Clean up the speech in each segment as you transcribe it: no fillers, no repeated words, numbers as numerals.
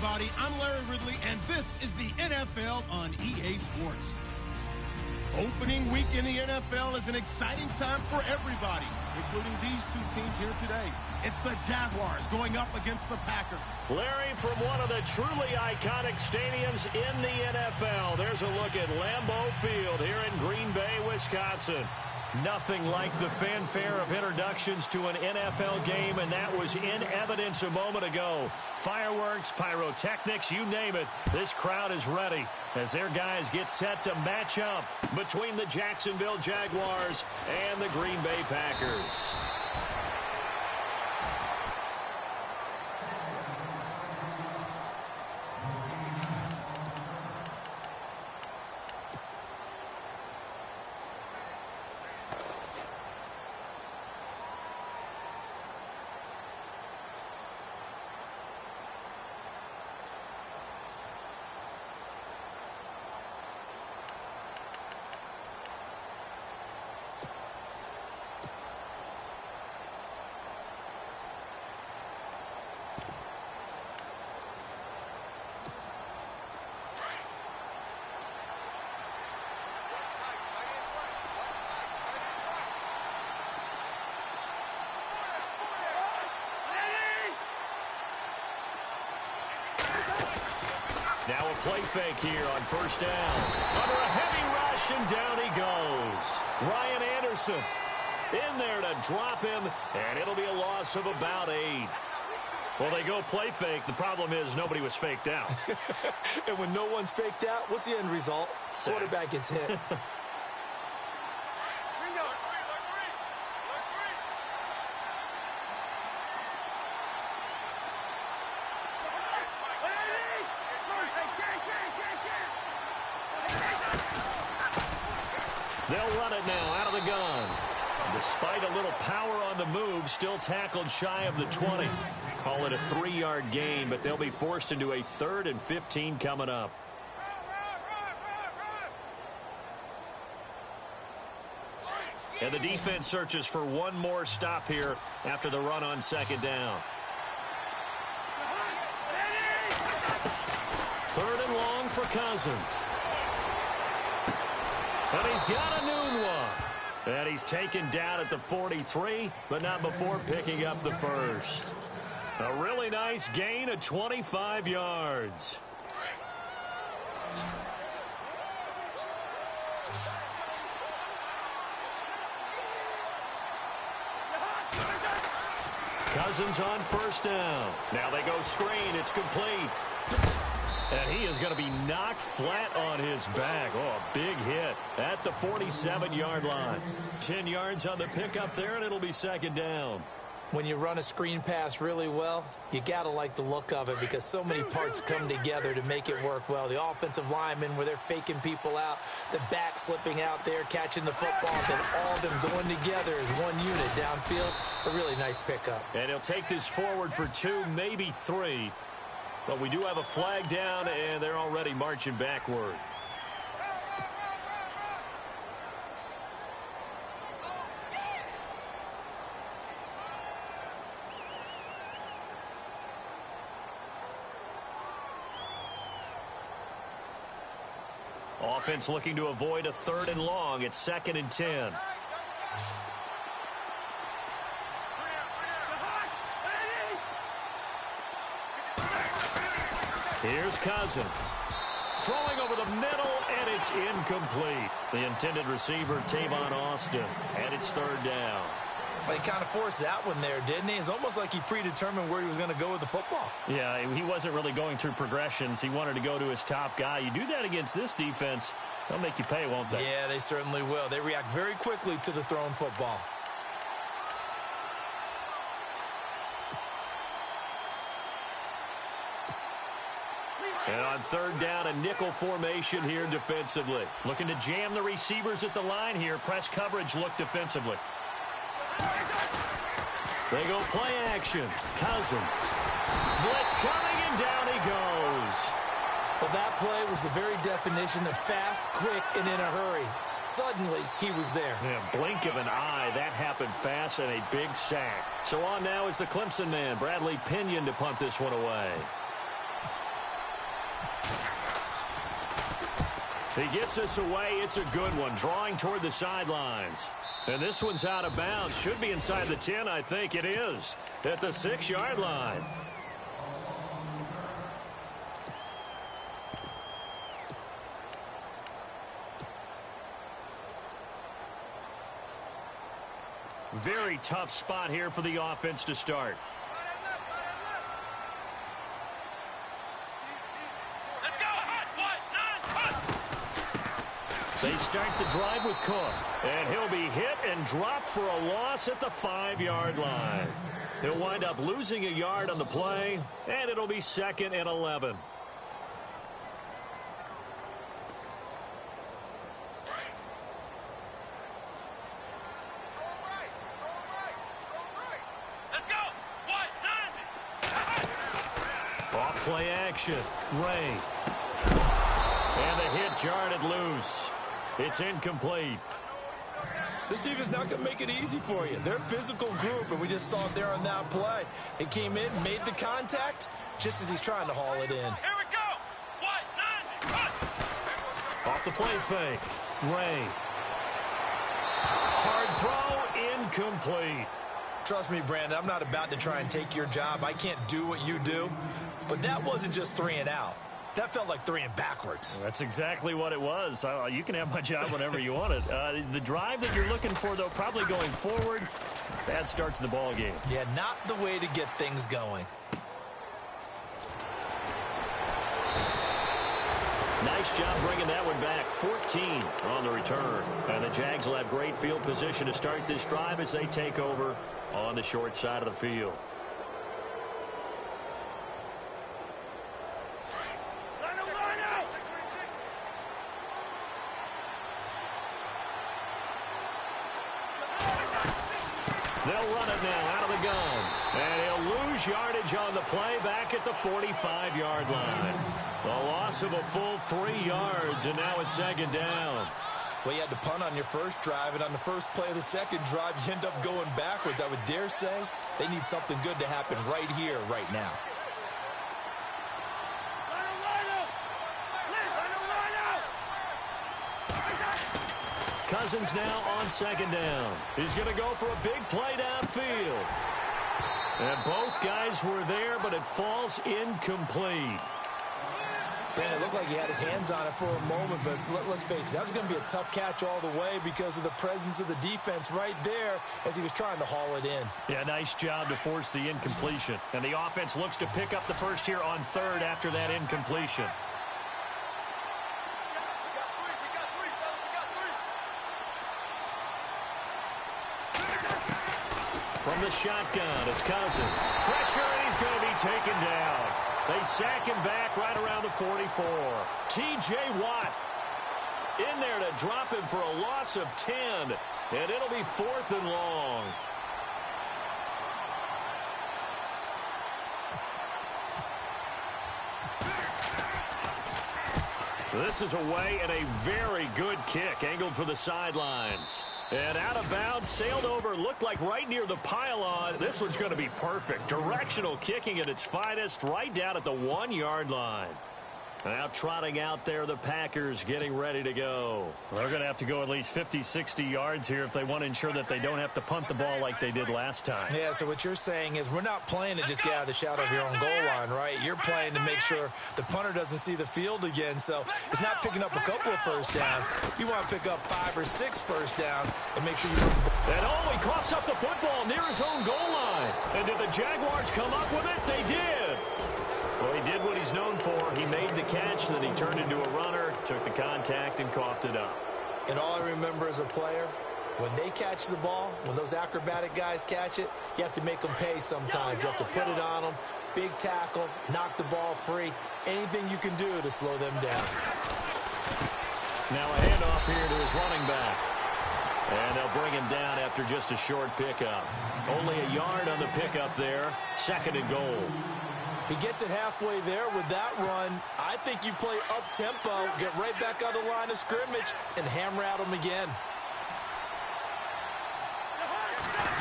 everybody. I'm Larry Ridley, and this is the NFL on EA Sports. Opening week in the NFL is an exciting time for everybody, including these two teams here today. It's the Jaguars going up against the Packers. Larry, from one of the truly iconic stadiums in the NFL, there's a look at Lambeau Field here in Green Bay, Wisconsin. Nothing like the fanfare of introductions to an NFL game, and that was in evidence a moment ago. Fireworks, pyrotechnics, you name it. This crowd is ready as their guys get set to match up between the Jacksonville Jaguars and the Green Bay Packers. Now a play fake here on first down. Under a heavy rush, and down he goes. Ryan Anderson in there to drop him, and it'll be a loss of about 8. Well, they go play fake. The problem is nobody was faked out. And when no one's faked out, what's the end result? Sack. Quarterback gets hit. They'll run it now out of the gun. Despite a little power on the move, still tackled shy of the 20. Call it a 3-yard gain, but they'll be forced into a 3rd and 15 coming up. And the defense searches for one more stop here after the run on second down. 3rd and long for Cousins. And he's got a noon one. And he's taken down at the 43, but not before picking up the first. A really nice gain of 25 yards. Cousins on first down. Now they go screen. It's complete. And he is going to be knocked flat on his back. Oh, a big hit at the 47-yard line. 10 yards on the pickup there, and it'll be second down. When you run a screen pass really well, you got to like the look of it because so many parts come together to make it work well. The offensive linemen, where they're faking people out, the back slipping out there, catching the football, then all of them going together as one unit downfield. A really nice pickup. And he'll take this forward for 2, maybe 3. But we do have a flag down, and they're already marching backward. Offense looking to avoid a 3rd and long. It's 2nd and 10. Here's Cousins. Throwing over the middle, and it's incomplete. The intended receiver, Tavon Austin, and it's 3rd down. But he kind of forced that one there, didn't he? It's almost like he predetermined where he was going to go with the football. Yeah, he wasn't really going through progressions. He wanted to go to his top guy. You do that against this defense, they'll make you pay, won't they? Yeah, they certainly will. They react very quickly to the thrown football. And on 3rd down, a nickel formation here defensively. Looking to jam the receivers at the line here. Press coverage look defensively. They go play action. Cousins. Blitz coming, and down he goes. Well, that play was the very definition of fast, quick, and in a hurry. Suddenly, he was there. Yeah, blink of an eye. That happened fast, and a big sack. So on now is the Clemson man, Bradley Pinion, to punt this one away. He gets us away. It's a good one, drawing toward the sidelines. And this one's out of bounds. Should be inside the 10, I think it is, at the 6-yard line. Very tough spot here for the offense to start. They start the drive with Cook, and he'll be hit and dropped for a loss at the 5-yard line. He'll wind up losing a yard on the play, and it'll be 2nd and 11. Off play action, Ray. And the hit jarred it loose. It's incomplete. This defense not going to make it easy for you. They're a physical group, and we just saw it there on that play. It came in, made the contact, just as he's trying to haul it in. Here we go. 1-9. Off the play fake. Ray. Hard throw, incomplete. Trust me, Brandon, I'm not about to try and take your job. I can't do what you do. But that wasn't just 3 and out. That felt like 3 and backwards. That's exactly what it was. You can have my job whenever you want it. The drive that you're looking for, though, probably going forward. Bad start to the ball game. Yeah, not the way to get things going. Nice job bringing that one back. 14 on the return. And the Jags will have great field position to start this drive as they take over on the short side of the field. They'll run it now out of the gun. And he'll lose yardage on the play back at the 45-yard line. A loss of a full 3 yards, and now it's 2nd down. Well, you had to punt on your first drive, and on the first play of the second drive, you end up going backwards. I would dare say they need something good to happen right here, right now. Cousins now on 2nd down. He's going to go for a big play downfield. And both guys were there, but it falls incomplete. Dan, it looked like he had his hands on it for a moment, but let's face it, that was going to be a tough catch all the way because of the presence of the defense right there as he was trying to haul it in. Yeah, nice job to force the incompletion. And the offense looks to pick up the first here on 3rd after that incompletion. From the shotgun, it's Cousins. Pressure, and he's going to be taken down. They sack him back right around the 44. T.J. Watt in there to drop him for a loss of 10. And it'll be 4th and long. This is away and a very good kick angled for the sidelines. And out of bounds, sailed over, looked like right near the pylon. This one's going to be perfect. Directional kicking at its finest, right down at the 1-yard line. Now trotting out there, the Packers getting ready to go. They're going to have to go at least 50, 60 yards here if they want to ensure that they don't have to punt the ball like they did last time. Yeah, so what you're saying is we're not playing to just get out of the shadow of your own goal line, right? You're playing to make sure the punter doesn't see the field again. So it's not picking up a couple of first downs. You want to pick up 5 or 6 first downs and make sure you run the ball. And he coughs up the football near his own goal line. And did the Jaguars come up with it? They did. Well, he did what he's known for. He made the catch, then he turned into a runner, took the contact, and coughed it up. And all I remember as a player, when they catch the ball, when those acrobatic guys catch it, you have to make them pay sometimes. You have to put it on them, big tackle, knock the ball free, anything you can do to slow them down. Now a handoff here to his running back. And they'll bring him down after just a short pickup. Only a yard on the pickup there, 2nd and goal. He gets it halfway there with that run. I think you play up-tempo, get right back on the line of scrimmage, and hammer at him again.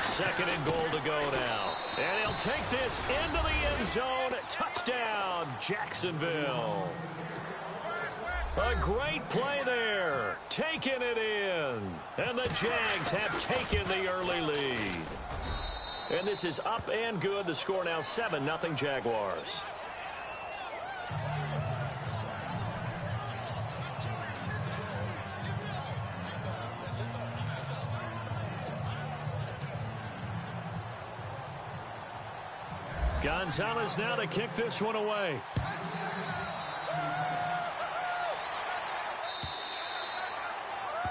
2nd and goal to go now. And he'll take this into the end zone. Touchdown, Jacksonville. A great play there. Taking it in. And the Jags have taken the early lead. And this is up and good. The score now 7-0 Jaguars. Gonzalez now to kick this one away.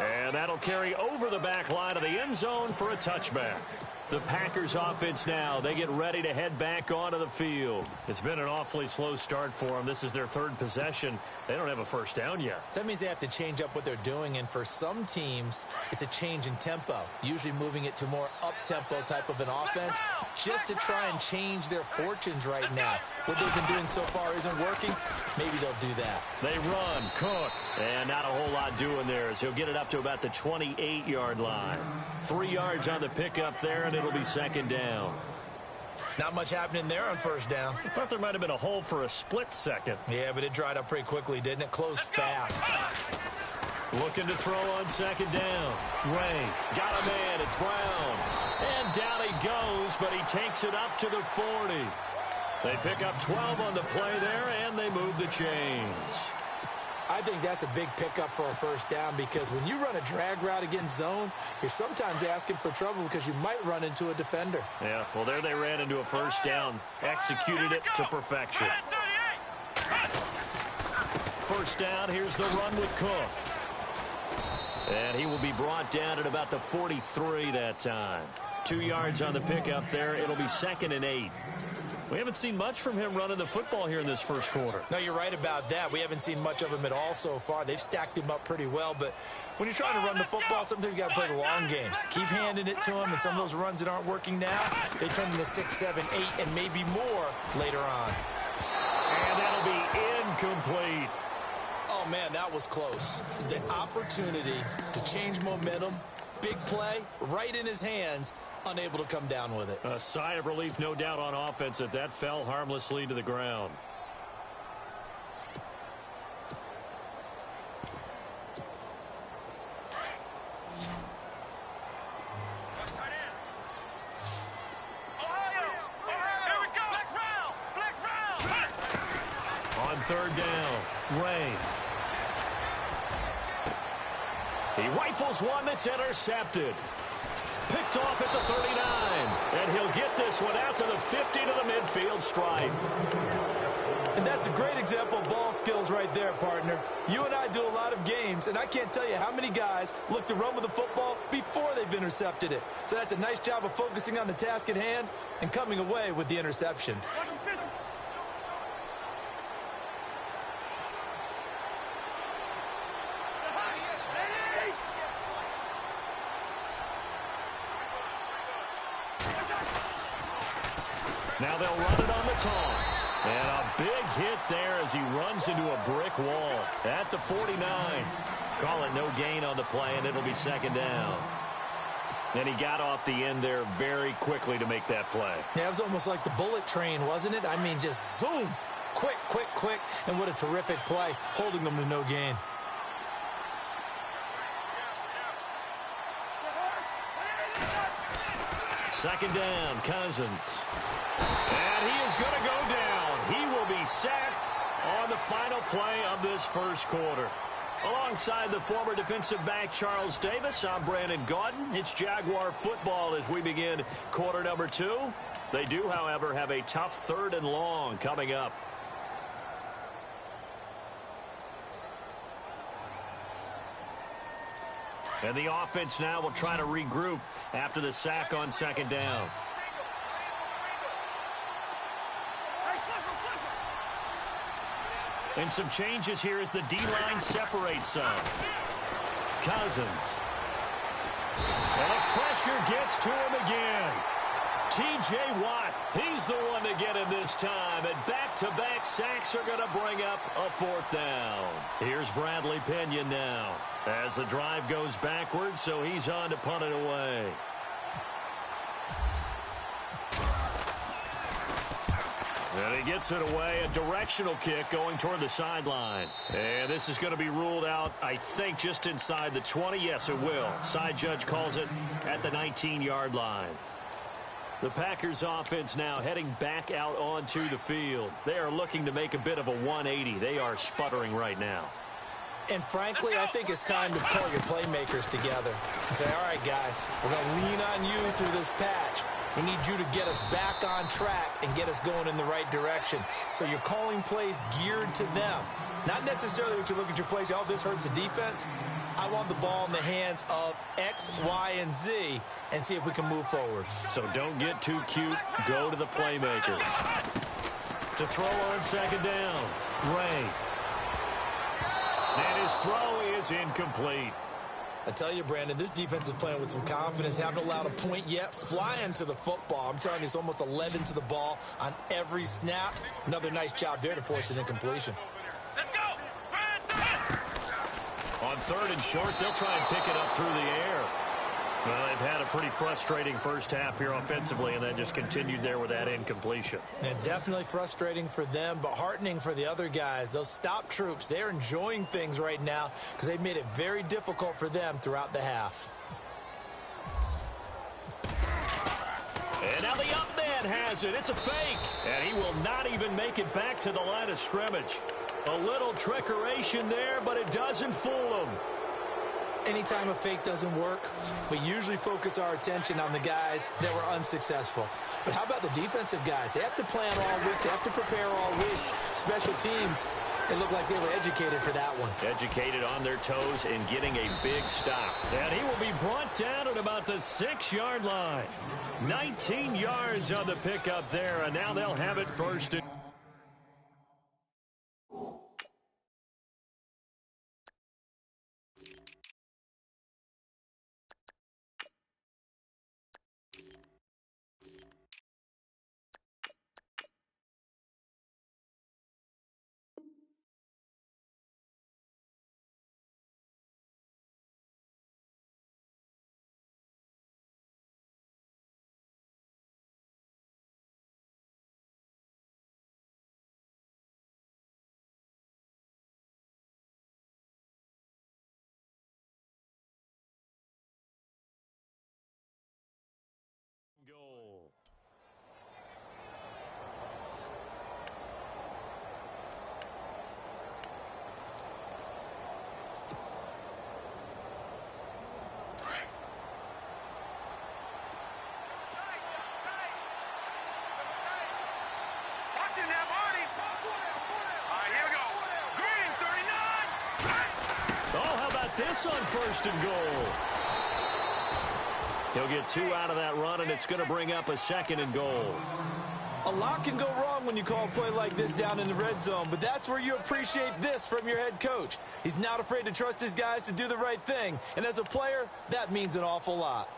And that'll carry over the back line of the end zone for a touchback. The Packers offense now, they get ready to head back onto the field. It's been an awfully slow start for them. This is their third possession. They don't have a first down yet. So that means they have to change up what they're doing, and for some teams, it's a change in tempo, usually moving it to more up-tempo type of an offense just to try and change their fortunes right now. What they've been doing so far isn't working. Maybe they'll do that. They run, Cook, and not a whole lot doing there as he'll get it up to about the 28-yard line. 3 yards on the pickup there, and it'll be second down. Not much happening there on first down. I thought there might have been a hole for a split second. Yeah, but it dried up pretty quickly, didn't it? Closed fast. Looking to throw on second down. Ray got a man. It's Brown. And down he goes, but he takes it up to the 40. They pick up 12 on the play there, and they move the chains. I think that's a big pickup for a first down because when you run a drag route against zone, you're sometimes asking for trouble because you might run into a defender. Yeah, well, there they ran into a first down, executed it to perfection. First down, here's the run with Cook. And he will be brought down at about the 43 that time. 2 yards on the pickup there. It'll be 2nd and 8. We haven't seen much from him running the football here in this first quarter. No, you're right about that. We haven't seen much of him at all so far. They've stacked him up pretty well, but when you're trying to run the football, sometimes you got to play the long game. Keep handing it to him, and some of those runs that aren't working now, they turn into 6, 7, 8, and maybe more later on. And that'll be incomplete. Oh, man, that was close. The opportunity to change momentum, big play, right in his hands, unable to come down with it. A sigh of relief, no doubt, on offense that that fell harmlessly to the ground. On third down, Ray. He rifles one that's intercepted. Picked off at the 39. And he'll get this one out to the 50 to the midfield stripe. And that's a great example of ball skills right there, partner. You and I do a lot of games, and I can't tell you how many guys look to run with the football before they've intercepted it. So that's a nice job of focusing on the task at hand and coming away with the interception. Now they'll run it on the toss. And a big hit there as he runs into a brick wall at the 49. Call it no gain on the play, and it'll be second down. And he got off the end there very quickly to make that play. Yeah, it was almost like the bullet train, wasn't it? I mean, just zoom. Quick, quick, quick. And what a terrific play, holding them to no gain. Second down, Cousins. And he is going to go down. He will be sacked on the final play of this first quarter. Alongside the former defensive back Charles Davis, I'm Brandon Gaudin. It's Jaguar football as we begin quarter number 2. They do, however, have a tough 3rd and long coming up. And the offense now will try to regroup after the sack on second down. And some changes here as the D-line separates some. Cousins. And the pressure gets to him again. T.J. Watt, he's the one to get him this time. And back-to-back sacks are going to bring up a 4th down. Here's Bradley Pinion now as the drive goes backwards, so he's on to punt it away. And he gets it away, a directional kick going toward the sideline. And this is going to be ruled out, I think, just inside the 20. Yes, it will. Side judge calls it at the 19-yard line. The Packers offense now heading back out onto the field. They are looking to make a bit of a 180. They are sputtering right now. And frankly, I think it's time to pull your playmakers together and say, all right, guys, we're going to lean on you through this patch. We need you to get us back on track and get us going in the right direction. So you're calling plays geared to them. Not necessarily what you look at your plays, oh, this hurts the defense. I want the ball in the hands of X, Y, and Z and see if we can move forward. So don't get too cute. Go to the playmakers. To throw on second down, Ray. And his throw is incomplete. I tell you, Brandon, this defense is playing with some confidence. Haven't allowed a point yet. Flying to the football. I'm telling you, it's almost 11 to the ball on every snap. Another nice job there to force an incompletion. On third and short, they'll try and pick it up through the air. Well, they've had a pretty frustrating first half here offensively, and then just continued there with that incompletion. And definitely frustrating for them, but heartening for the other guys. Those stop troops, they're enjoying things right now because they've made it very difficult for them throughout the half. And now the up man has it. It's a fake. And he will not even make it back to the line of scrimmage. A little trickeration there, but it doesn't fool him. Anytime a fake doesn't work, we usually focus our attention on the guys that were unsuccessful. But how about the defensive guys? They have to plan all week. They have to prepare all week. Special teams, it looked like they were educated for that one. Educated on their toes and getting a big stop. And he will be brought down at about the 6-yard line. 19 yards on the pickup there, and now they'll have it first and goal. This on first and goal. He'll get 2 out of that run, and it's going to bring up a second and goal. A lot can go wrong when you call a play like this down in the red zone, but that's where you appreciate this from your head coach. He's not afraid to trust his guys to do the right thing, and as a player, that means an awful lot.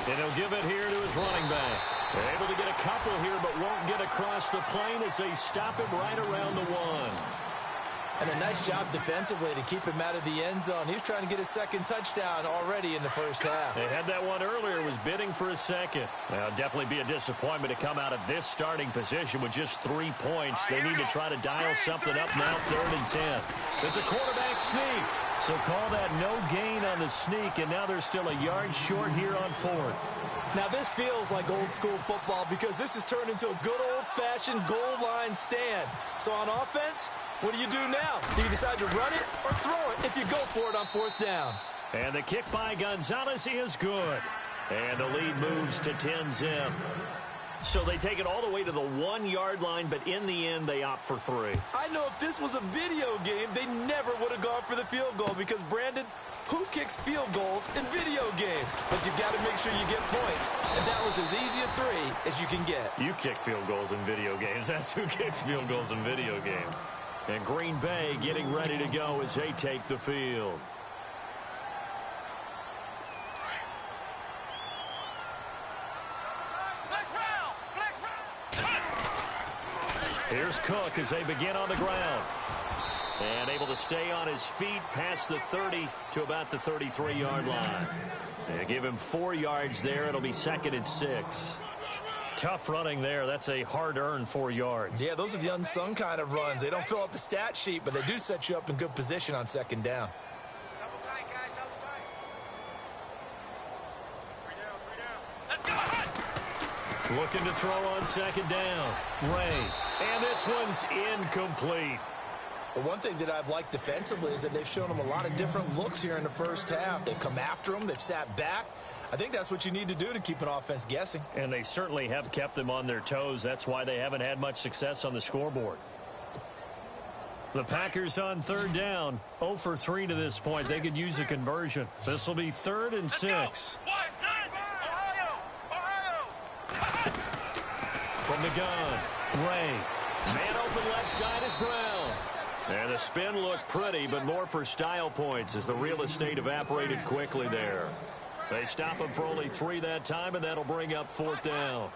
And he'll give it here to his running back. They're able to get a couple here, but won't get across the plane as they stop him right around the 1. And a nice job defensively to keep him out of the end zone. He was trying to get his second touchdown already in the first half. They had that one earlier, was bidding for a second. Well, definitely be a disappointment to come out of this starting position with just 3 points. They need to try to dial something up now, 3rd and 10. It's a quarterback sneak. So call that no gain on the sneak, and now they're still a yard short here on 4th. Now this feels like old school football because this has turned into a good old-fashioned goal line stand. So on offense, what do you do now? Do you decide to run it or throw it if you go for it on 4th down? And the kick by Gonzalez is good. And the lead moves to 10-zip. So they take it all the way to the 1-yard line, but in the end, they opt for 3. I know if this was a video game, they never would have gone for the field goal because, Brandon, who kicks field goals in video games? But you've got to make sure you get points. And that was as easy a 3 as you can get. You kick field goals in video games. That's who kicks field goals in video games. And Green Bay getting ready to go as they take the field. Here's Cook as they begin on the ground. And able to stay on his feet past the 30 to about the 33-yard line. They give him 4 yards there. It'll be 2nd and 6. Tough running there. That's a hard-earned 4 yards. Yeah, those are the unsung kind of runs. They don't fill up the stat sheet, but they do set you up in good position on 2nd down. Looking to throw on 2nd down. Ray. And this one's incomplete. Well, one thing that I've liked defensively is that they've shown them a lot of different looks here in the first half. They've come after them. They've sat back. I think that's what you need to do to keep an offense guessing. And they certainly have kept them on their toes. That's why they haven't had much success on the scoreboard. The Packers on 3rd down. 0 for 3 to this point. They could use a conversion. This will be 3rd and 6. From the gun, Ray. Man open left side is Brown. And the spin looked pretty, but more for style points as the real estate evaporated quickly there. They stop him for only 3 that time, and that'll bring up 4th down.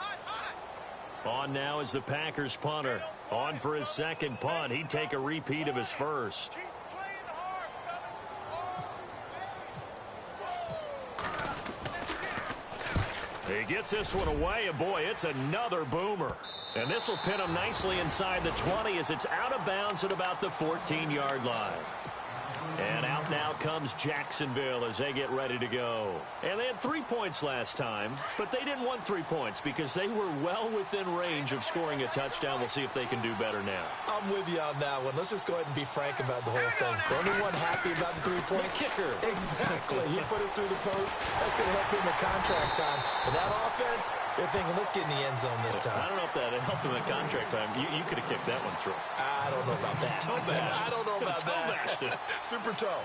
On now is the Packers punter. On for his 2nd punt. He'd take a repeat of his first. He gets this one away, and boy, it's another boomer. And this will pin him nicely inside the 20 as it's out of bounds at about the 14-yard line. And out now comes Jacksonville as they get ready to go. And they had 3 points last time, but they didn't want 3 points because they were well within range of scoring a touchdown. We'll see if they can do better now. I'm with you on that one. Let's just go ahead and be frank about the whole thing. The only one happy about the 3-point kicker. Exactly. He put it through the post. That's going to help him at contract time. But that offense, they're thinking, let's get in the end zone this time. I don't know if that helped him at contract time. You could have kicked that one through. I don't know about that. I don't know about that. Super toe.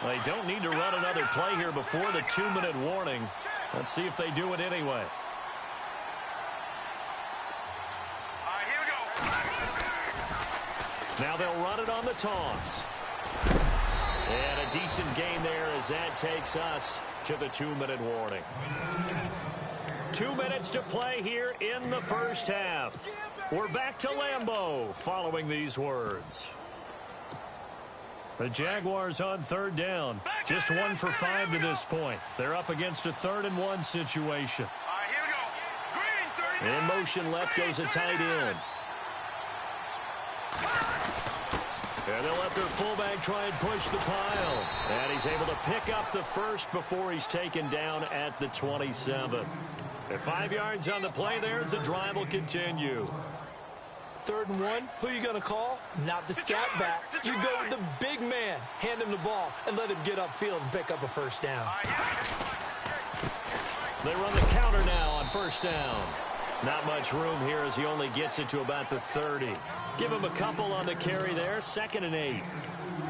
They don't need to run another play here before the 2-minute warning. Let's see if they do it anyway. Here we go. Now they'll run it on the toss. And a decent gain there as that takes us to the 2-minute warning. 2 minutes to play here in the first half. We're back to Lambeau following these words. The Jaguars on 3rd down. Just 1 for 5 to this point. They're up against a 3rd and 1 situation. Here we go. Green, In motion left goes a tight end. And they'll let their fullback try and push the pile. And he's able to pick up the first before he's taken down at the 27. And 5 yards on the play there as the drive will continue. 3rd and 1, who are you going to call? Not the scat back. You go with the big man. Hand him the ball and let him get upfield and pick up a 1st down. They run the counter now on 1st down. Not much room here as he only gets it to about the 30. Give him a couple on the carry there. 2nd and 8.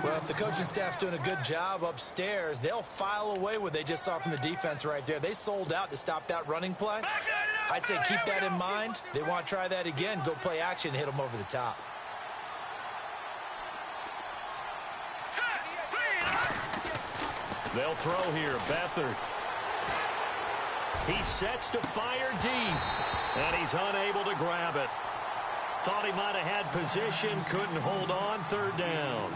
Well, if the coaching staff's doing a good job upstairs, they'll file away what they just saw from the defense right there. They sold out to stop that running play. I'd say keep that in mind. They want to try that again. Go play action and hit them over the top. They'll throw here. Beathard. He sets to fire deep. And he's unable to grab it. Thought he might have had position. Couldn't hold on. 3rd down.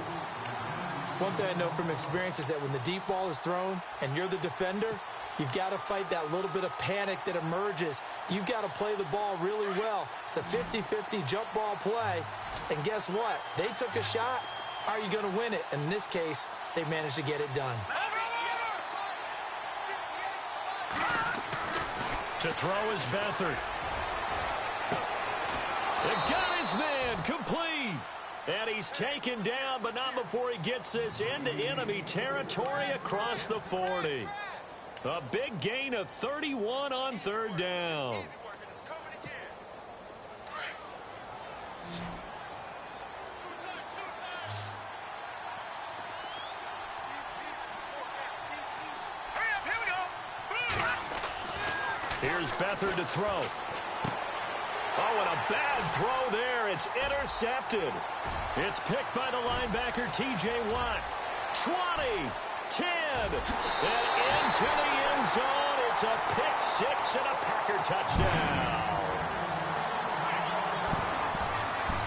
One thing I know from experience is that when the deep ball is thrown and you're the defender, you've got to fight that little bit of panic that emerges. You've got to play the ball really well. It's a 50-50 jump ball play. And guess what? They took a shot. How are you going to win it? And in this case, they managed to get it done. To throw is Beathard. They got his man complete. And he's taken down, but not before he gets this into enemy territory across the 40. A big gain of 31 on 3rd down. Here's Beathard to throw. Oh, and a bad throw there. It's intercepted. It's picked by the linebacker, T.J. Watt. 20, 10, and into the end zone. It's a pick 6 and a Packer touchdown.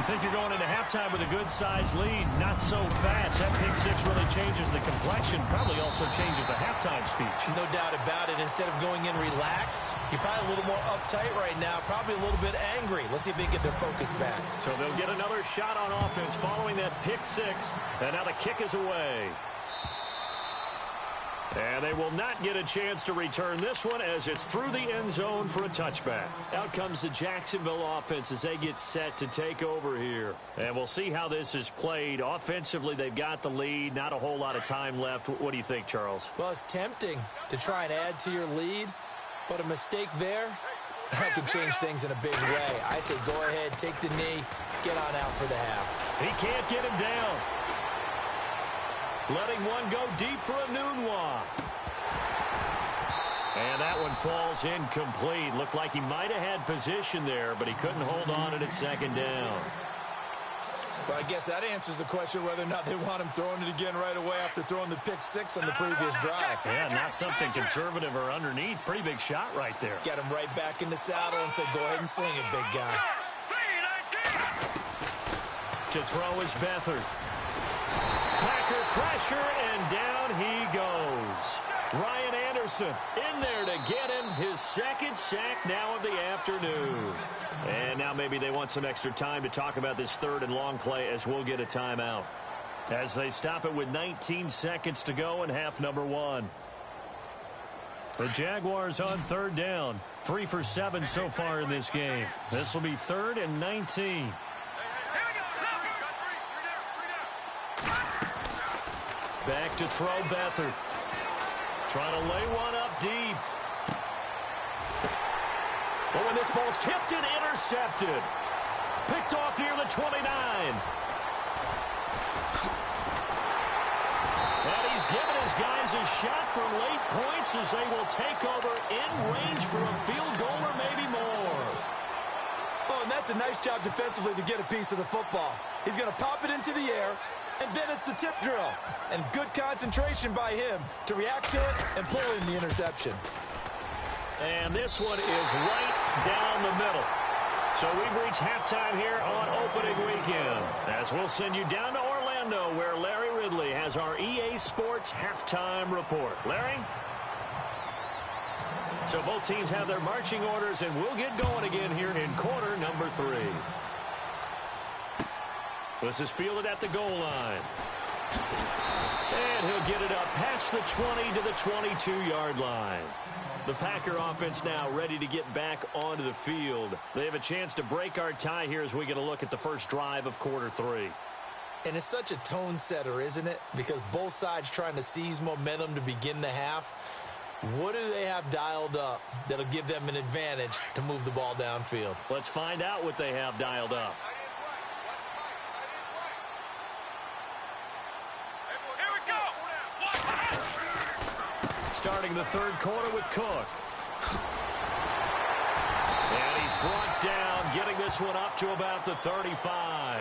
think you're going into halftime with a good-sized lead. Not so fast. That pick six really changes the complexion. Probably also changes the halftime speech. No doubt about it. Instead of going in relaxed, you're probably a little more uptight right now. Probably a little bit angry. Let's see if they get their focus back. So they'll get another shot on offense following that pick six. And now the kick is away. And they will not get a chance to return this one as it's through the end zone for a touchback. Out comes the Jacksonville offense as they get set to take over here. And we'll see how this is played. Offensively, they've got the lead. Not a whole lot of time left. What do you think, Charles? Well, it's tempting to try and add to your lead, but a mistake there, that could change things in a big way. I say go ahead, take the knee, get on out for the half. He can't get him down. Letting one go deep for a Nunwa. And that one falls incomplete. Looked like he might have had position there, but he couldn't hold on at second down. Well, I guess that answers the question whether or not they want him throwing it again right away after throwing the pick six on the previous drive. Yeah, not something conservative or underneath. Pretty big shot right there. Get him right back in the saddle and say, go ahead and sling it, big guy. To throw is Beathard. Packer pressure, and down he goes. Ryan Anderson in there to get him his second sack now of the afternoon. And now maybe they want some extra time to talk about this third and long play as we'll get a timeout. As they stop it with 19 seconds to go in half number one. The Jaguars on third down. 3 for 7 so far in this game. This will be 3rd and 19. Back to throw Beathard. Trying to lay one up deep. But when this ball's tipped and intercepted. Picked off near the 29. And he's given his guys a shot for late points as they will take over in range for a field goal or maybe more. Oh, and that's a nice job defensively to get a piece of the football. He's going to pop it into the air. And then it's the tip drill. And good concentration by him to react to it and pull in the interception. And this one is right down the middle. So we've reached halftime here on opening weekend. As we'll send you down to Orlando where Larry Ridley has our EA Sports halftime report. Larry? So both teams have their marching orders, and we'll get going again here in quarter number 3. This is fielded at the goal line. And he'll get it up past the 20 to the 22-yard line. The Packer offense now ready to get back onto the field. They have a chance to break our tie here as we get a look at the first drive of quarter 3. And it's such a tone setter, isn't it? Because both sides trying to seize momentum to begin the half. What do they have dialed up that'll give them an advantage to move the ball downfield? Let's find out what they have dialed up. Starting the third quarter with Cook. And he's brought down, getting this one up to about the 35.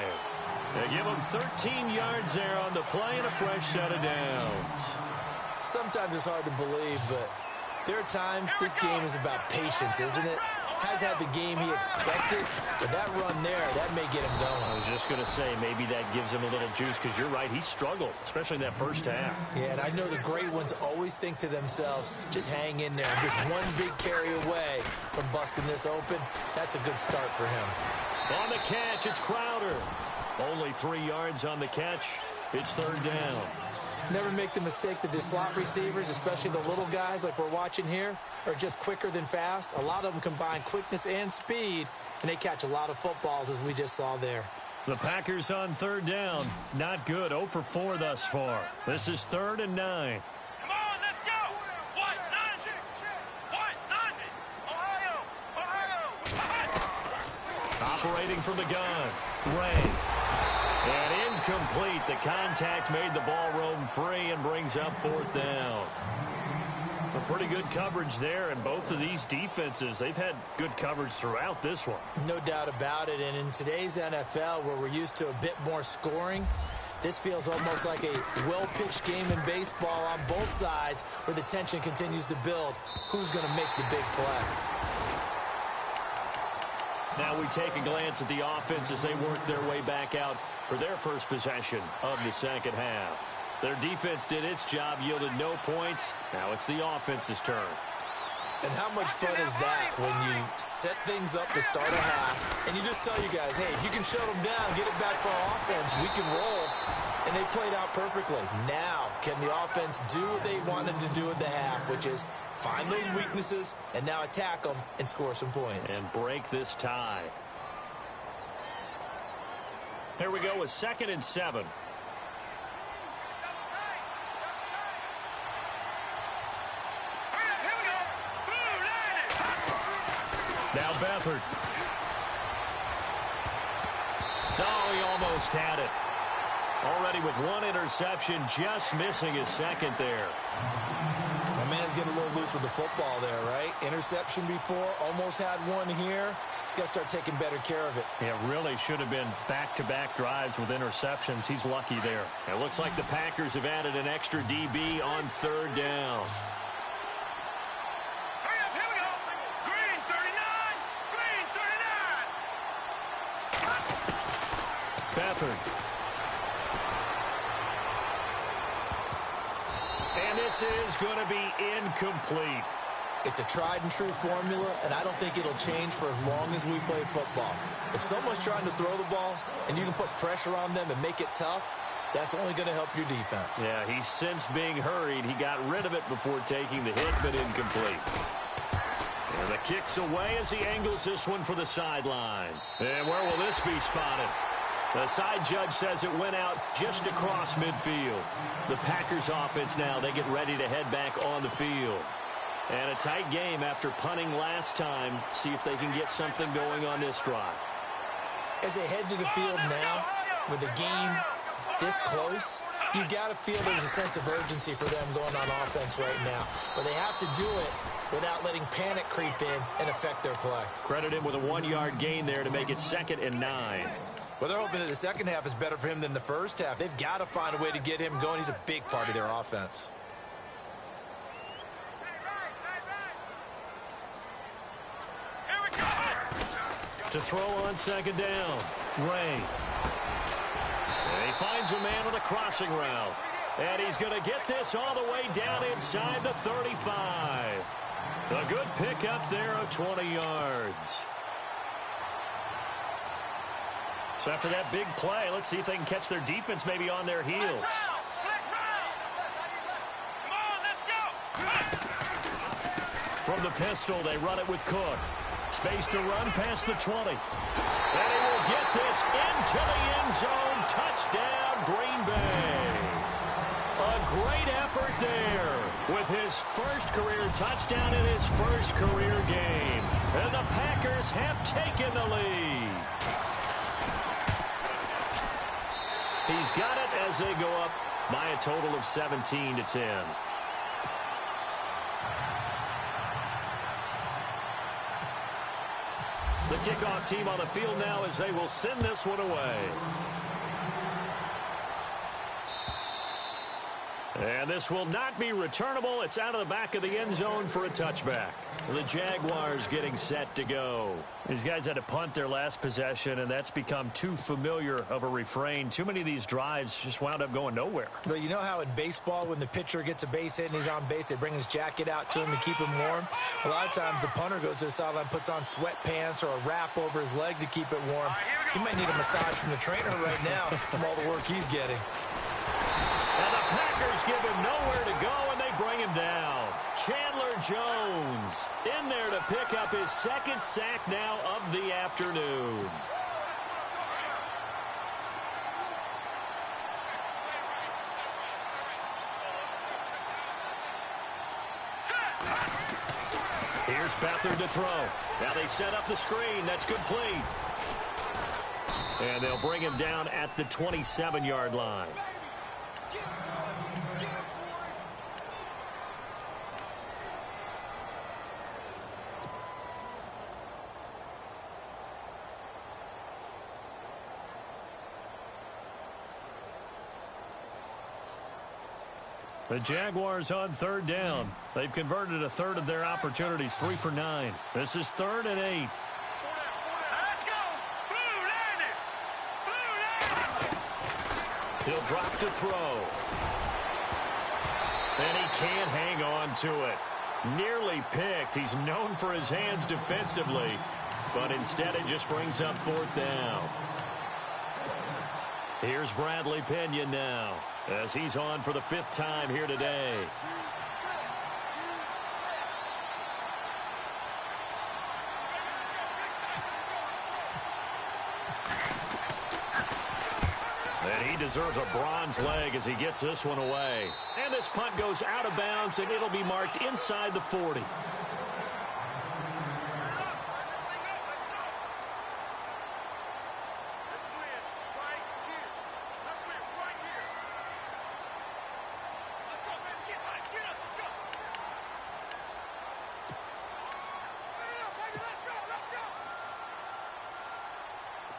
They give him 13 yards there on the play and a fresh set of downs. Sometimes it's hard to believe, but there are times this game is about patience, isn't it? Has had the game he expected, but that run there, that may get him going. I was just going to say, maybe that gives him a little juice, because you're right, he struggled, especially in that first half. Yeah, and I know the great ones always think to themselves, just hang in there. Just one big carry away from busting this open. That's a good start for him. On the catch, it's Crowder. Only 3 yards on the catch. It's third down. Never make the mistake that the slot receivers, especially the little guys like we're watching here, are just quicker than fast. A lot of them combine quickness and speed, and they catch a lot of footballs, as we just saw there. The Packers on third down. Not good. 0 for 4 thus far. This is 3rd and 9. Come on, let's go. What? Ohio. Operating from the gun. Ray. And incomplete. The contact made the ball roam free and brings up 4th down. A pretty good coverage there, and both of these defenses, they've had good coverage throughout this one. No doubt about it, and in today's NFL, where we're used to a bit more scoring, this feels almost like a well-pitched game in baseball on both sides, where the tension continues to build. Who's going to make the big play? Now we take a glance at the offense as they work their way back out for their first possession of the second half. Their defense did its job, yielded no points. Now it's the offense's turn. And how much fun is that when you set things up to start a half and you just tell you guys, hey, if you can shut them down, get it back for our offense, we can roll. And they played out perfectly. Now, can the offense do what they wanted to do at the half, which is find those weaknesses and now attack them and score some points. And break this tie. Here we go with 2nd and 7. Now Beathard. Oh, he almost had it. Already with one interception, just missing his second there. My man's getting a little loose with the football there, right? Interception before, almost had one here. He's got to start taking better care of it. Yeah, really should have been back-to-back drives with interceptions. He's lucky there. It looks like the Packers have added an extra DB on 3rd down. Beathard. And this is going to be incomplete. It's a tried-and-true formula, and I don't think it'll change for as long as we play football. If someone's trying to throw the ball and you can put pressure on them and make it tough, that's only going to help your defense. Yeah, he's since being hurried. He got rid of it before taking the hit, but incomplete. And the kick's away as he angles this one for the sideline. And where will this be spotted? The side judge says it went out just across midfield. The Packers offense now, they get ready to head back on the field. And a tight game after punting last time. See if they can get something going on this drive. As they head to the field now, with the game this close, you got to feel there's a sense of urgency for them going on offense right now. But they have to do it without letting panic creep in and affect their play. Credit him with a 1-yard gain there to make it 2nd and 9. Well, they're hoping that the second half is better for him than the first half. They've got to find a way to get him going. He's a big part of their offense. To throw on 2nd down, Ray. And he finds a man on a crossing route. And he's going to get this all the way down inside the 35. A good pickup there of 20 yards. So after that big play, let's see if they can catch their defense maybe on their heels. From the pistol, they run it with Cook. Space to run past the 20. And he will get this into the end zone. Touchdown, Green Bay. A great effort there with his first career touchdown in his first career game. And the Packers have taken the lead. He's got it as they go up by a total of 17-10. The kickoff team on the field now as they will send this one away. And this will not be returnable. It's out of the back of the end zone for a touchback. The Jaguars getting set to go. These guys had to punt their last possession, and that's become too familiar of a refrain. Too many of these drives just wound up going nowhere. But you know how in baseball, when the pitcher gets a base hit and he's on base, they bring his jacket out to him to keep him warm? A lot of times the punter goes to the sideline, puts on sweatpants or a wrap over his leg to keep it warm. He might need a massage from the trainer right now from all the work he's getting. And the Packers give him nowhere to go, and they bring him down. Chandler Jones in there to pick up his 2nd sack now of the afternoon. Here's Beathard to throw. Now they set up the screen. That's complete. And they'll bring him down at the 27-yard line. The Jaguars on 3rd down. They've converted a third of their opportunities, 3 for 9. This is 3rd and 8. He'll drop to throw. And he can't hang on to it. Nearly picked. He's known for his hands defensively, but instead it just brings up 4th down. Here's Bradley Pena now, as he's on for the 5th time here today. And he deserves a bronze leg as he gets this one away. And this punt goes out of bounds, and it'll be marked inside the 40.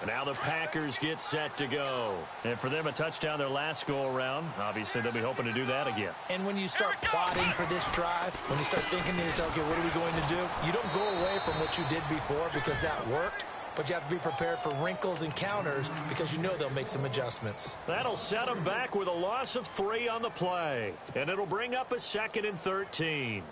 Now the Packers get set to go. And for them, a touchdown their last go-around. Obviously, they'll be hoping to do that again. And when you start plotting for this drive, when you start thinking to yourself, okay, what are we going to do? You don't go away from what you did before because that worked. But you have to be prepared for wrinkles and counters because you know they'll make some adjustments. That'll set them back with a loss of 3 on the play. And it'll bring up a 2nd and 13.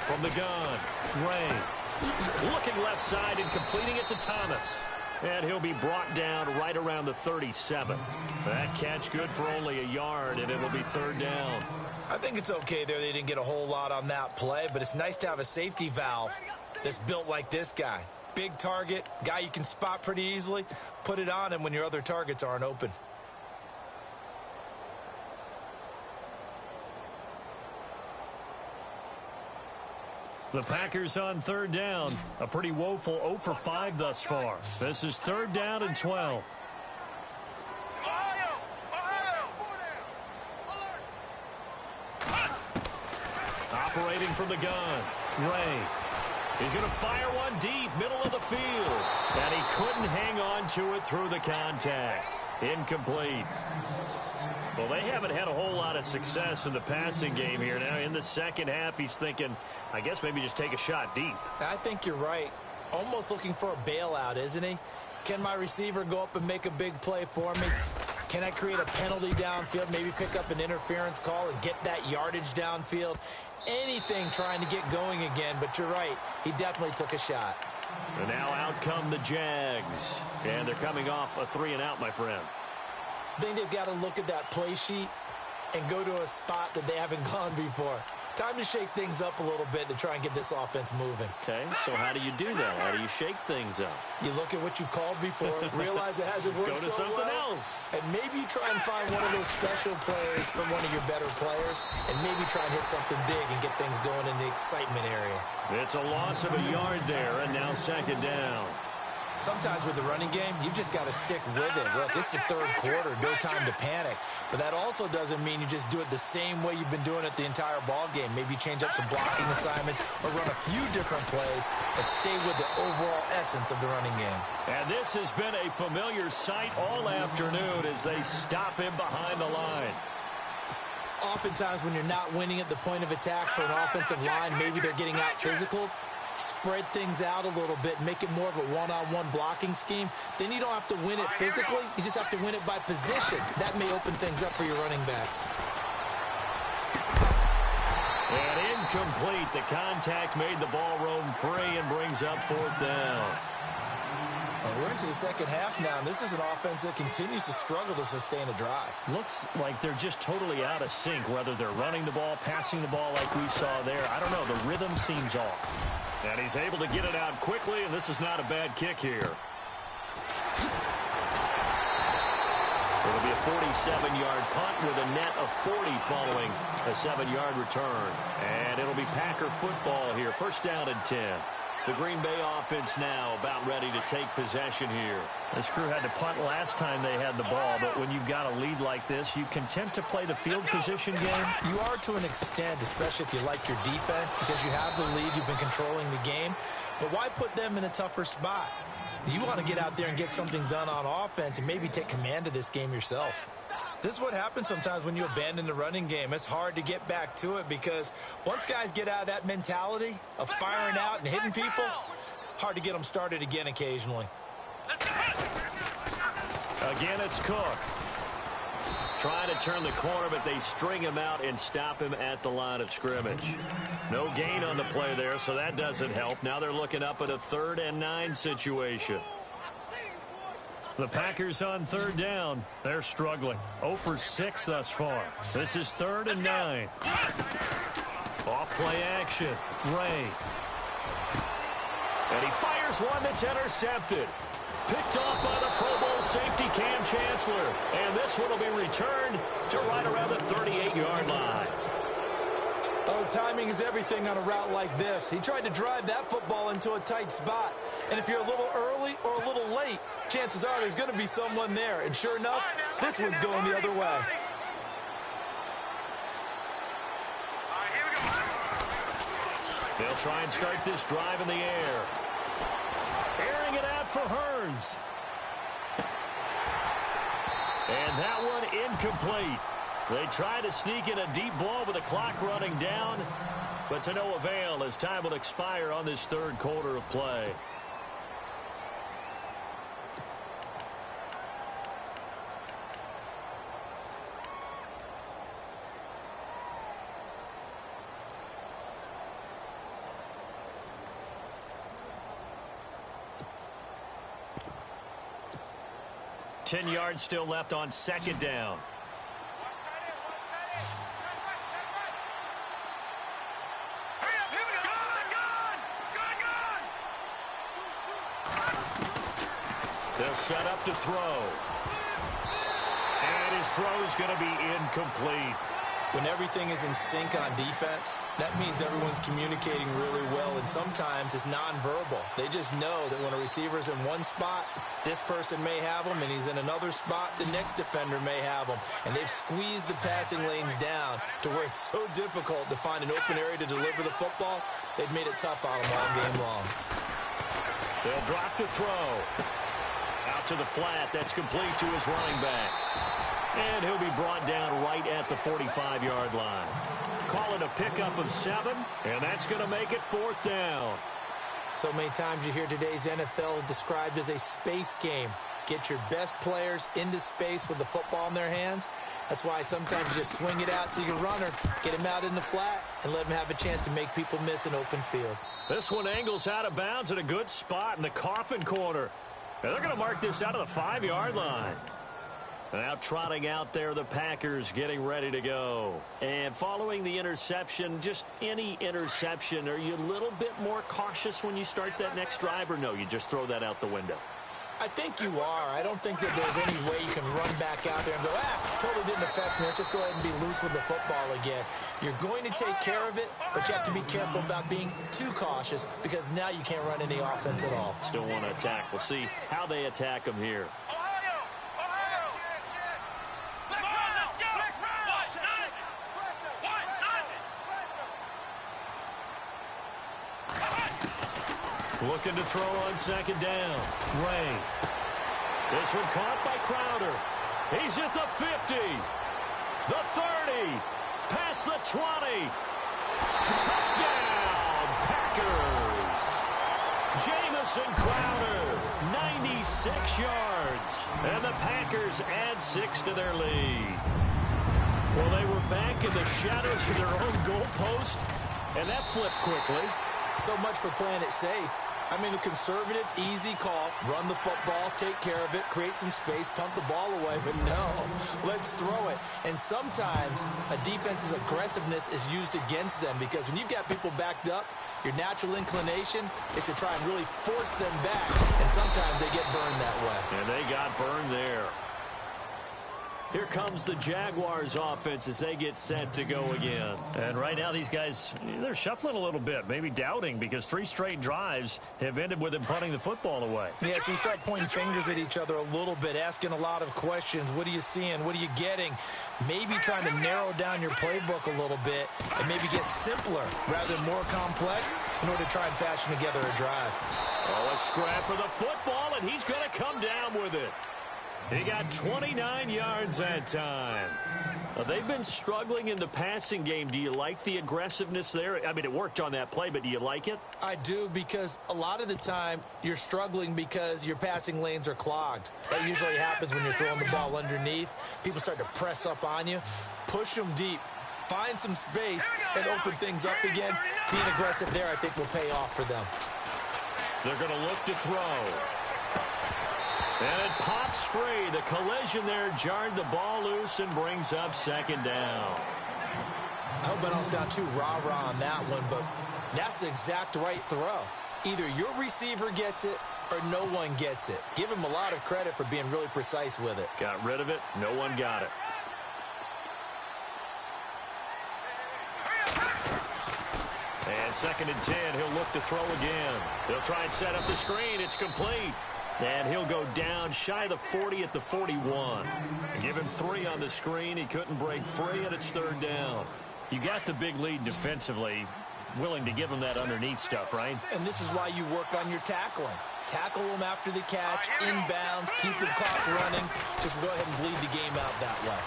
From the gun, Ray. Looking left side and completing it to Thomas. And he'll be brought down right around the 37. That catch good for only a yard, and it'll be 3rd down. I think it's okay there. They didn't get a whole lot on that play, but it's nice to have a safety valve that's built like this guy. Big target, guy you can spot pretty easily. Put it on him when your other targets aren't open. The Packers on 3rd down. A pretty woeful 0 for 5 thus far. This is 3rd down and 12. Operating from the gun, Ray. He's going to fire one deep, middle of the field. And he couldn't hang on to it through the contact. Incomplete. Well, they haven't had a whole lot of success in the passing game here. Now, in the second half, he's thinking, I guess maybe just take a shot deep. I think you're right. Almost looking for a bailout, isn't he? Can my receiver go up and make a big play for me? Can I create a penalty downfield, maybe pick up an interference call and get that yardage downfield? Anything trying to get going again, but you're right. He definitely took a shot. And now out come the Jags. And they're coming off a 3-and-out, my friend. I think they've got to look at that play sheet and go to a spot that they haven't gone before. Time to shake things up a little bit to try and get this offense moving. Okay, so how do you do that? How do you shake things up? You look at what you've called before, realize it hasn't worked Go to so something well, else. and maybe you try and find one of those special plays from one of your better players, and maybe try and hit something big and get things going in the excitement area. It's a loss of a yard there, and now 2nd down. Sometimes with the running game, you've just got to stick with it. Look, it's the 3rd quarter, no time to panic. But that also doesn't mean you just do it the same way you've been doing it the entire ball game. Maybe change up some blocking assignments or run a few different plays, but stay with the overall essence of the running game. And this has been a familiar sight all afternoon as they stop him behind the line. Oftentimes when you're not winning at the point of attack for an offensive line, maybe they're getting out physical. Spread things out a little bit, make it more of a one-on-one blocking scheme. Then you don't have to win it physically. You just have to win it by position. That may open things up for your running backs. And incomplete. The contact made the ball roam free and brings up 4th down. We're into the second half now, and this is an offense that continues to struggle to sustain a drive. Looks like they're just totally out of sync, whether they're running the ball, passing the ball like we saw there. I don't know. The rhythm seems off. And he's able to get it out quickly, and this is not a bad kick here. It'll be a 47-yard punt with a net of 40 following a 7-yard return. And it'll be Packer football here. 1st down and 10. The Green Bay offense now about ready to take possession here. This crew had to punt last time they had the ball, but when you've got a lead like this, you content to play the field position game? You are to an extent, especially if you like your defense, because you have the lead, you've been controlling the game. But why put them in a tougher spot? You want to get out there and get something done on offense and maybe take command of this game yourself. This is what happens sometimes when you abandon the running game. It's hard to get back to it because once guys get out of that mentality of firing out and hitting people, hard to get them started again occasionally. Again, it's Cook. Trying to turn the corner, but they string him out and stop him at the line of scrimmage. No gain on the play there, so that doesn't help. Now they're looking up at a 3rd and 9 situation. The Packers on 3rd down. They're struggling. 0 for 6 thus far. This is 3rd and 9. Off play action. Ray. And he fires one that's intercepted. Picked off by the Pro Bowl safety Cam Chancellor. And this one will be returned to right around the 38-yard line. Oh, timing is everything on a route like this. He tried to drive that football into a tight spot. And if you're a little early or a little late, chances are there's going to be someone there. And sure enough, this one's going the other way. They'll try and start this drive in the air. Airing it out for Hearns. And that one incomplete. They try to sneak in a deep ball with the clock running down, but to no avail as time will expire on this 3rd quarter of play. Ten yards still left on 2nd down. They'll set up to throw. And his throw is going to be incomplete. When everything is in sync on defense, that means everyone's communicating really well, and sometimes it's nonverbal. They just know that when a receiver's in one spot, this person may have him, and he's in another spot, the next defender may have him. And they've squeezed the passing lanes down to where it's so difficult to find an open area to deliver the football. They've made it tough on them all game long. They'll drop to throw. Out to the flat. That's complete to his running back. And he'll be brought down right at the 45-yard line. Call it a pickup of 7, and that's going to make it 4th down. So many times you hear today's NFL described as a space game. Get your best players into space with the football in their hands. That's why sometimes you just swing it out to your runner, get him out in the flat, and let him have a chance to make people miss an open field. This one angles out of bounds at a good spot in the coffin corner. And they're going to mark this out of the 5-yard line. Now trotting out there, the Packers getting ready to go. And following the interception, just any interception, are you a little bit more cautious when you start that next drive, or no, you just throw that out the window? I think you are. I don't think that there's any way you can run back out there and go, totally didn't affect me. Let's just go ahead and be loose with the football again. You're going to take care of it, but you have to be careful about being too cautious because now you can't run any offense at all. Still want to attack. We'll see how they attack them here. Looking to throw on 2nd down. Ray. This one caught by Crowder. He's at the 50. The 30. Past the 20. Touchdown, Packers. Jamison Crowder, 96 yards. And the Packers add 6 to their lead. Well, they were back in the shadows of their own goalpost, and that flipped quickly. So much for playing it safe. I mean, a conservative, easy call, run the football, take care of it, create some space, punt the ball away, but no, let's throw it. And sometimes a defense's aggressiveness is used against them because when you've got people backed up, your natural inclination is to try and really force them back, and sometimes they get burned that way. And they got burned there. Here comes the Jaguars offense as they get set to go again. And right now these guys, they're shuffling a little bit, maybe doubting, because 3 straight drives have ended with them punting the football away. Yeah, so you start pointing fingers at each other a little bit, asking a lot of questions. What are you seeing? What are you getting? Maybe trying to narrow down your playbook a little bit and maybe get simpler rather than more complex in order to try and fashion together a drive. Oh, a scrap for the football, and he's going to come down with it. He got 29 yards that time. They've been struggling in the passing game. Do you like the aggressiveness there? I mean, it worked on that play, but do you like it? I do, because a lot of the time you're struggling because your passing lanes are clogged. That usually happens when you're throwing the ball underneath. People start to press up on you. Push them deep. Find some space and open things up again. Being aggressive there, I think, will pay off for them. They're going to look to throw. And it pops free. The collision there jarred the ball loose and brings up second down. I hope I don't sound too rah-rah on that one, but that's the exact right throw. Either your receiver gets it or no one gets it. Give him a lot of credit for being really precise with it. Got rid of it. No one got it. And 2nd and 10. He'll look to throw again. He'll try and set up the screen. It's complete. And he'll go down shy of the 40 at the 41. Give him 3 on the screen. He couldn't break free, and it's 3rd down. You got the big lead defensively. Willing to give him that underneath stuff, right? And this is why you work on your tackling. Tackle them after the catch, inbounds, keep the clock running. Just go ahead and bleed the game out that way.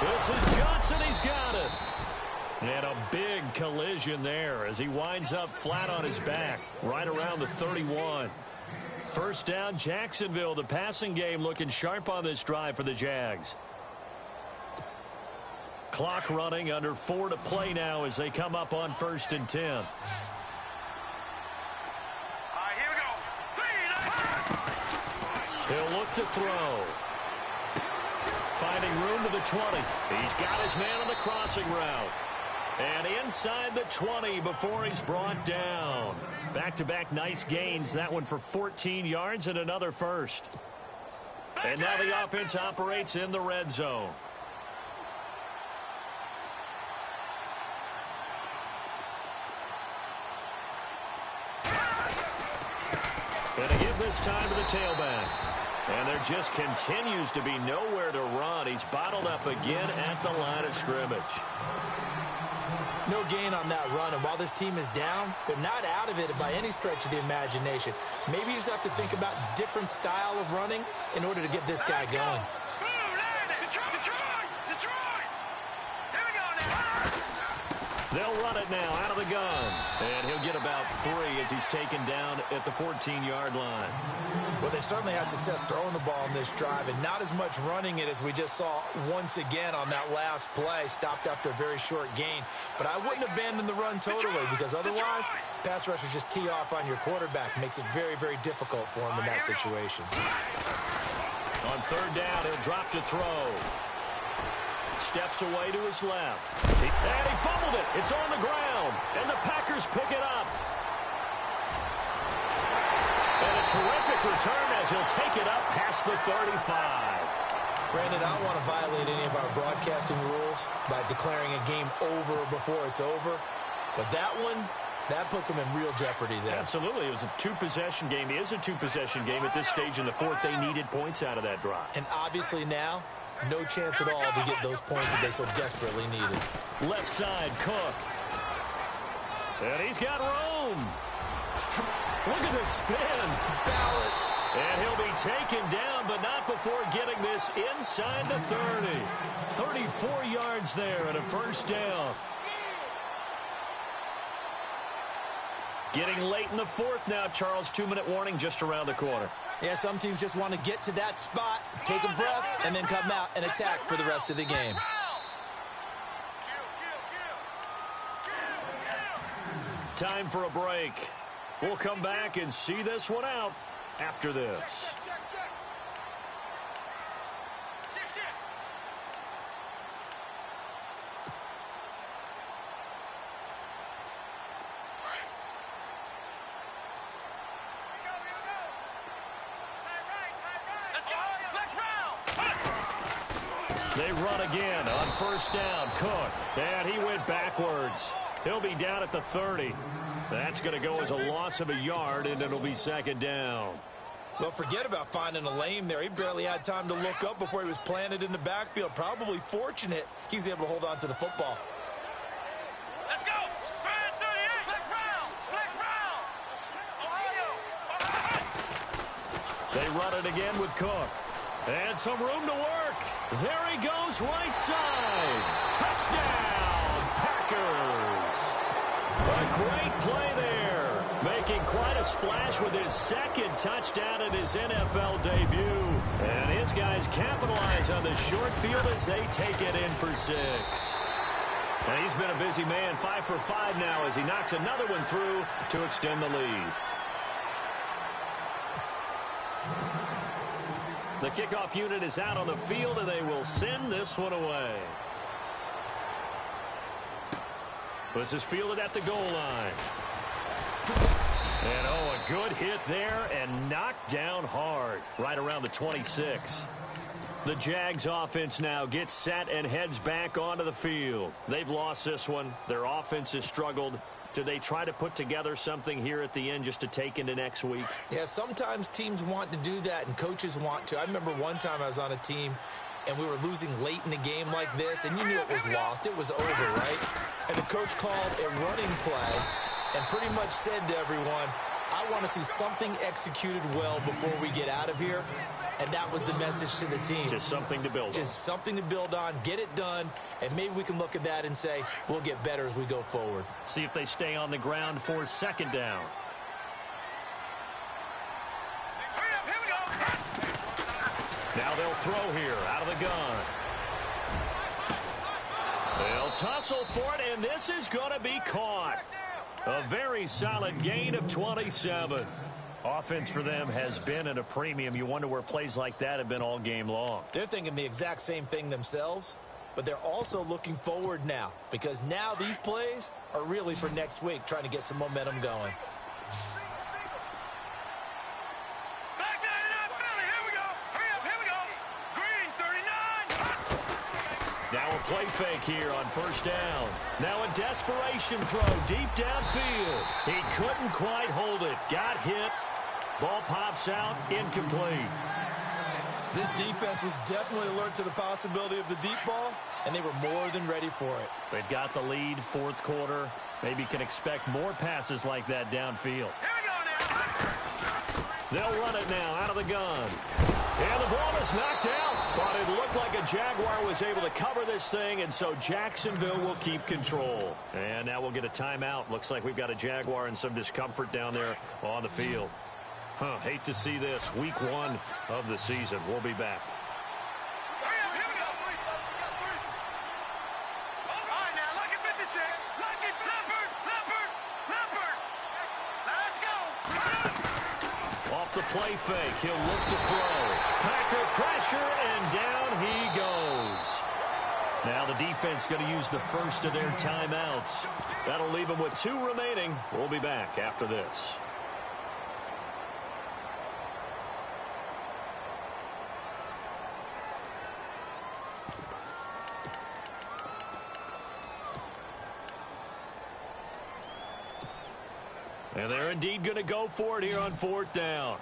This is Johnson. He's got it. And a big collision there as he winds up flat on his back right around the 31. 1st down, Jacksonville. The passing game looking sharp on this drive for the Jags. Clock running, under 4 to play now as they come up on 1st and 10. All right, here we go. He'll look to throw. Finding room to the 20. He's got his man on the crossing route. And inside the 20 before he's brought down. Back-to-back nice gains. That one for 14 yards and another first. And now the offense operates in the red zone. And again this time to the tailback. And there just continues to be nowhere to run. He's bottled up again at the line of scrimmage. No gain on that run, and while this team is down, they're not out of it by any stretch of the imagination. Maybe you just have to think about different style of running in order to get this guy going. They'll run it now out of the gun. And he'll get about 3 as he's taken down at the 14-yard line. Well, they certainly had success throwing the ball in this drive, and not as much running it as we just saw once again on that last play. Stopped after a very short gain. But I wouldn't abandon the run totally, because otherwise, pass rushers just tee off on your quarterback. Makes it very, very difficult for him in that situation. On 3rd down, he'll drop to throw. Steps away to his left. And he fumbled it. It's on the ground. And the Packers pick it up. And a terrific return as he'll take it up past the 35. Brandon, I don't want to violate any of our broadcasting rules by declaring a game over before it's over. But that one, that puts them in real jeopardy there. Absolutely. It was a 2-possession game. It is a 2-possession game at this stage in the 4th. They needed points out of that drive. And obviously now, no chance at all to get those points that they so desperately needed. Left side, Cook. And he's got room. Look at this spin. Balance. And he'll be taken down, but not before getting this inside the 30. 34 yards there and a 1st down. Getting late in the 4th now, Charles. 2-minute warning just around the corner. Yeah, some teams just want to get to that spot, take a breath, and then come out and attack for the rest of the game. Time for a break. We'll come back and see this one out after this. They run again on 1st down. Cook. And he went backwards. He'll be down at the 30. That's going to go as a loss of a yard, and it'll be 2nd down. Well, forget about finding a lane there. He barely had time to look up before he was planted in the backfield. Probably fortunate he was able to hold on to the football. Let's go. Spread 38. Flex round. Flex round. Ohio. They run it again with Cook. And some room to work. There he goes, right side. Touchdown, Packers. A great play there. Making quite a splash with his second touchdown in his NFL debut. And his guys capitalize on the short field as they take it in for 6. And he's been a busy man, 5 for 5 now as he knocks another one through to extend the lead. The kickoff unit is out on the field, and they will send this one away. This is fielded at the goal line. And, oh, a good hit there and knocked down hard right around the 26. The Jags offense now gets set and heads back onto the field. They've lost this one. Their offense has struggled. Do they try to put together something here at the end just to take into next week? Yeah, sometimes teams want to do that and coaches want to. I remember one time I was on a team and we were losing late in the game like this, and you knew it was lost. It was over, right? And the coach called a running play and pretty much said to everyone, I want to see something executed well before we get out of here. And that was the message to the team. Just something to build on. Just something to build on, get it done, and maybe we can look at that and say, we'll get better as we go forward. See if they stay on the ground for 2nd down. Now they'll throw here out of the gun. They'll tussle for it, and this is going to be caught. A very solid gain of 27. Offense for them has been at a premium. You wonder where plays like that have been all game long. They're thinking the exact same thing themselves, but they're also looking forward now because now these plays are really for next week, trying to get some momentum going. Now a play fake here on 1st down. Now a desperation throw deep downfield. He couldn't quite hold it. Got hit. Ball pops out. Incomplete. This defense was definitely alert to the possibility of the deep ball, and they were more than ready for it. They've got the lead, 4th quarter. Maybe can expect more passes like that downfield. They'll run it now out of the gun. And the ball is knocked out, but it looked like a Jaguar was able to cover this thing, and so Jacksonville will keep control. And now we'll get a timeout. Looks like we've got a Jaguar in some discomfort down there on the field. Hate to see this. Week 1 of the season. We'll be back. The play fake. He'll look to throw. Packer pressure, and down he goes. Now the defense going to use the first of their timeouts. That'll leave them with 2 remaining. We'll be back after this. And they're indeed going to go for it here on 4th down.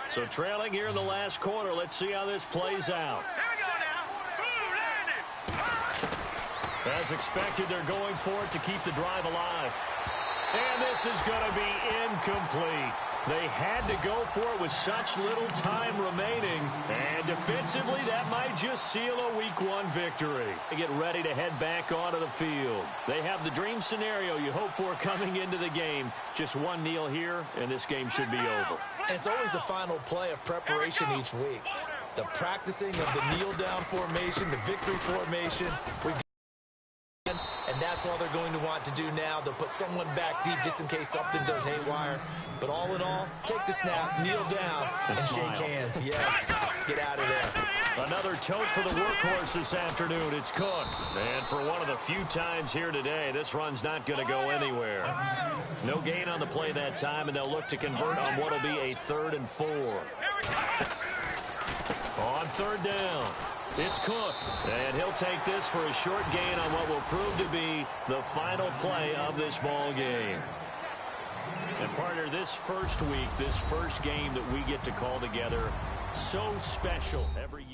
So trailing here in the last quarter. Let's see how this plays out. As expected, they're going for it to keep the drive alive. And this is going to be incomplete. They had to go for it with such little time remaining. And defensively, that might just seal a Week 1 victory. They get ready to head back onto the field. They have the dream scenario you hope for coming into the game. Just one kneel here, and this game should be over. And it's always the final play of preparation each week. The practicing of the kneel-down formation, the victory formation. And that's all they're going to want to do now. They'll put someone back deep just in case something goes haywire. But all in all, take the snap, kneel down, and shake hands. Yes, get out of there. Another tote for the workhorse this afternoon. It's Cook. And for one of the few times here today, this run's not going to go anywhere. No gain on the play that time, and they'll look to convert on what will be a 3rd and 4. On 3rd down. It's Cook, and he'll take this for a short gain on what will prove to be the final play of this ball game. And partner, this first week, this first game that we get to call together, so special every